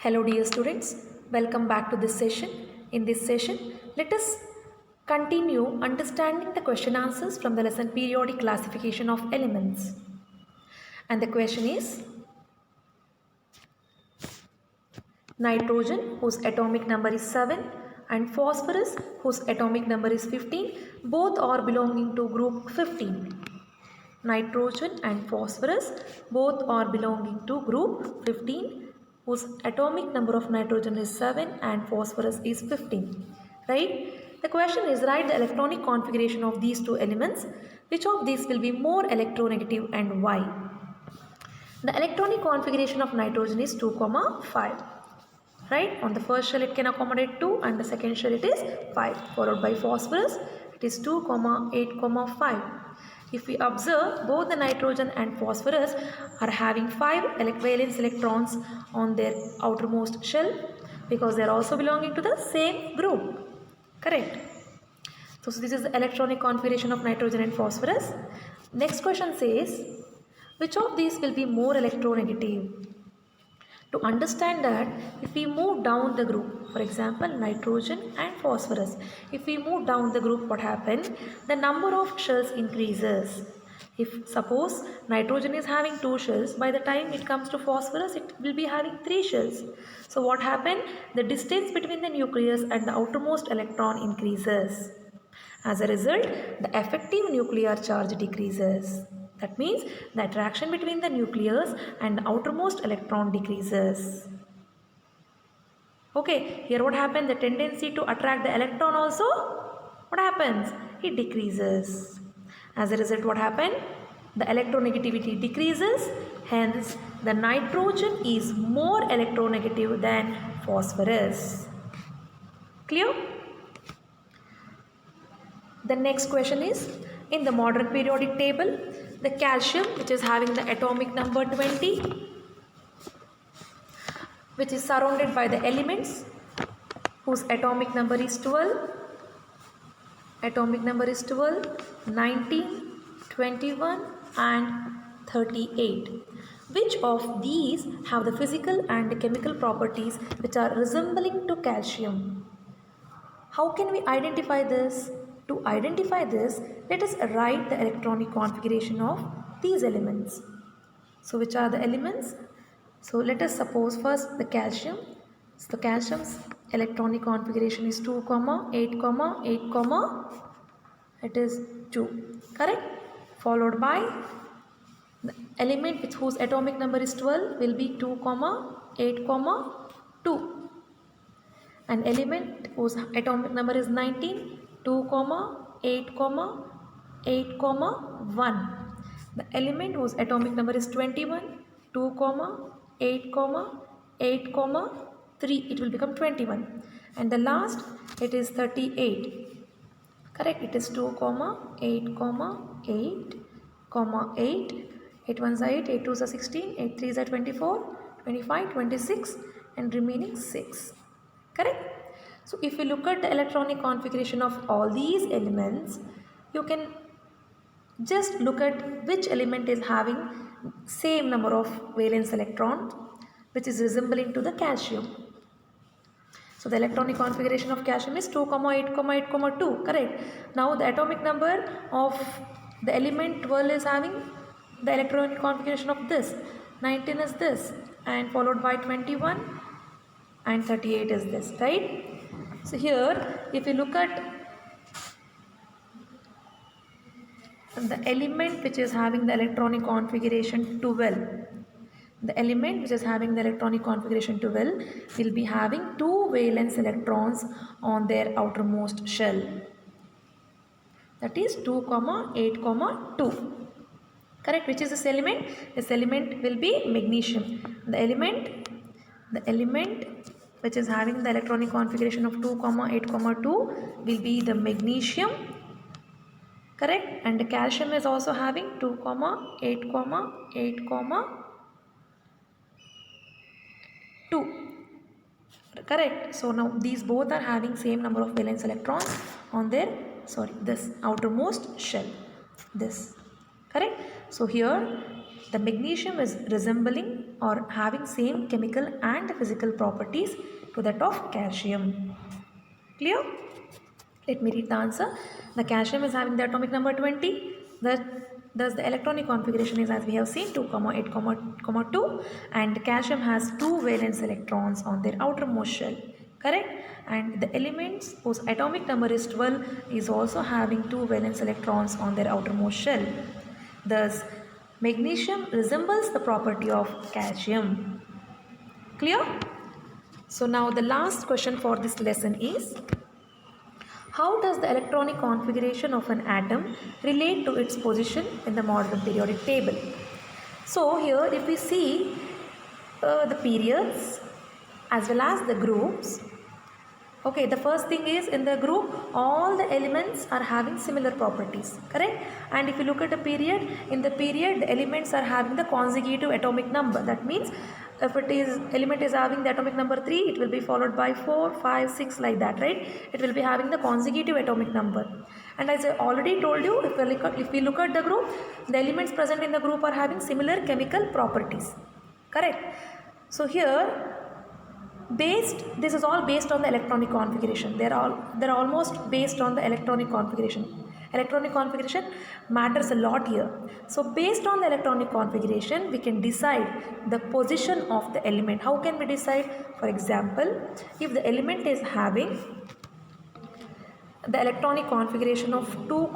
Hello dear students, welcome back to this session. In this session, let us continue understanding the question answers from the lesson periodic classification of elements. And the question is, nitrogen whose atomic number is 7 and phosphorus whose atomic number is 15 both are belonging to group 15. Nitrogen and phosphorus both are belonging to group 15 whose atomic number of nitrogen is 7 and phosphorus is 15. Right? The question is, write the electronic configuration of these two elements. Which of these will be more electronegative and why? The electronic configuration of nitrogen is 2, 5. Right? On the first shell it can accommodate 2 and the second shell it is 5. Followed by phosphorus it is 2, 8, 5. If we observe, both the nitrogen and phosphorus are having 5 valence electrons on their outermost shell because they are also belonging to the same group. Correct. So this is the electronic configuration of nitrogen and phosphorus. Next question says, which of these will be more electronegative? To understand that, if we move down the group, for example nitrogen and phosphorus, if we move down the group, what happens? The number of shells increases. If suppose nitrogen is having 2 shells, by the time it comes to phosphorus it will be having 3 shells. So what happened? The distance between the nucleus and the outermost electron increases. As a result, the effective nuclear charge decreases. That means the attraction between the nucleus and the outermost electron decreases. Okay, here what happens? The tendency to attract the electron also, what happens? It decreases. As a result, what happens? The electronegativity decreases. Hence, the nitrogen is more electronegative than phosphorus. Clear? The next question is, in the modern periodic table, the calcium, which is having the atomic number 20, which is surrounded by the elements whose atomic number is 12, 19, 21 and 38. Which of these have the physical and chemical properties which are resembling to calcium? How can we identify this? To identify this, let us write the electronic configuration of these elements. So which are the elements? So let us suppose first the calcium. So the calcium's electronic configuration is 2, 8, 8, it is 2. Correct? Followed by the element whose atomic number is 12 will be 2, 8, 2. An element whose atomic number is 19, 2, 8, 8, 1. The element whose atomic number is 21, 2, 8, 8, 3. It will become 21. And the last, it is 38. Correct? It is 2, 8, 8, 8. 8 ones are 8, 8 twos are 16, 8 threes are 24, 25, 26 and remaining 6. Correct? So if you look at the electronic configuration of all these elements, you can just look at which element is having same number of valence electrons, which is resembling to the calcium. So the electronic configuration of calcium is 2, 8, 8, 2. Correct? Now the atomic number of the element 12 is having the electronic configuration of this. 19 is this and followed by 21 and 38 is this. Right? So here, if you look at the element which is having the electronic configuration 12, the element which is having the electronic configuration 12 will be having 2 valence electrons on their outermost shell. That is 2, 8, 2. Correct? Which is this element? This element will be magnesium. The element which is having the electronic configuration of 2, 8, 2 will be the magnesium. Correct? And the calcium is also having 2, 8, 8, 2. Correct? So now these both are having same number of valence electrons on their, this outermost shell. This. Correct? So here the magnesium is resembling or having same chemical and physical properties to that of calcium. Clear? Let me read the answer. The calcium is having the atomic number 20. Thus the electronic configuration is as we have seen 2, 8, 2, and calcium has 2 valence electrons on their outermost shell. Correct? And the elements whose atomic number is 12 is also having 2 valence electrons on their outermost shell. Thus magnesium resembles the property of calcium. Clear? So now the last question for this lesson is, how does the electronic configuration of an atom relate to its position in the modern periodic table? So here if we see the periods as well as the groups, okay, the first thing is, in the group all the elements are having similar properties, correct? And if you look at the period, in the period the elements are having the consecutive atomic number. That means if it is element is having the atomic number 3, it will be followed by 4, 5, 6 like that, right? It will be having the consecutive atomic number. And as I already told you, if we look at the group, the elements present in the group are having similar chemical properties, correct? So here this is all based on the electronic configuration. They're almost based on the electronic configuration. Electronic configuration matters a lot here. So based on the electronic configuration, we can decide the position of the element. How can we decide? For example, if the element is having the electronic configuration of 2,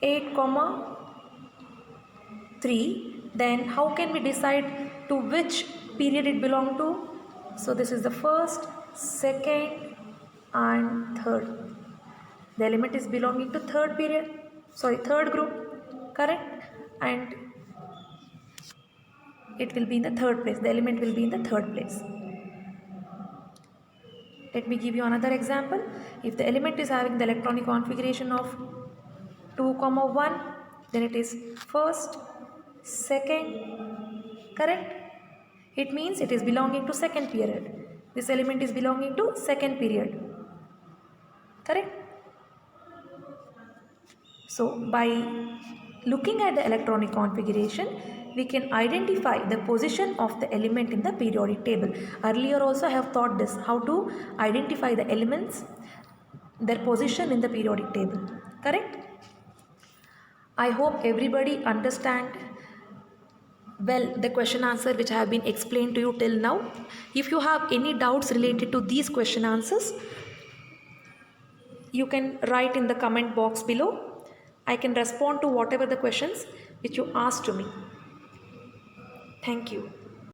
8, 3, then how can we decide to which period it belongs to? So this is the first, second and third. The element is belonging to third group, correct? And it will be in the third place. The element will be in the third place. Let me give you another example. If the element is having the electronic configuration of 2, 1, then it is first, second, correct? It means it is belonging to second period. This element is belonging to second period, correct? So by looking at the electronic configuration, we can identify the position of the element in the periodic table. Earlier also I have taught this, how to identify the elements, their position in the periodic table, correct? I hope everybody understand well the question answer which I have been explained to you till now. If you have any doubts related to these question answers, you can write in the comment box below. I can respond to whatever the questions which you asked to me. Thank you.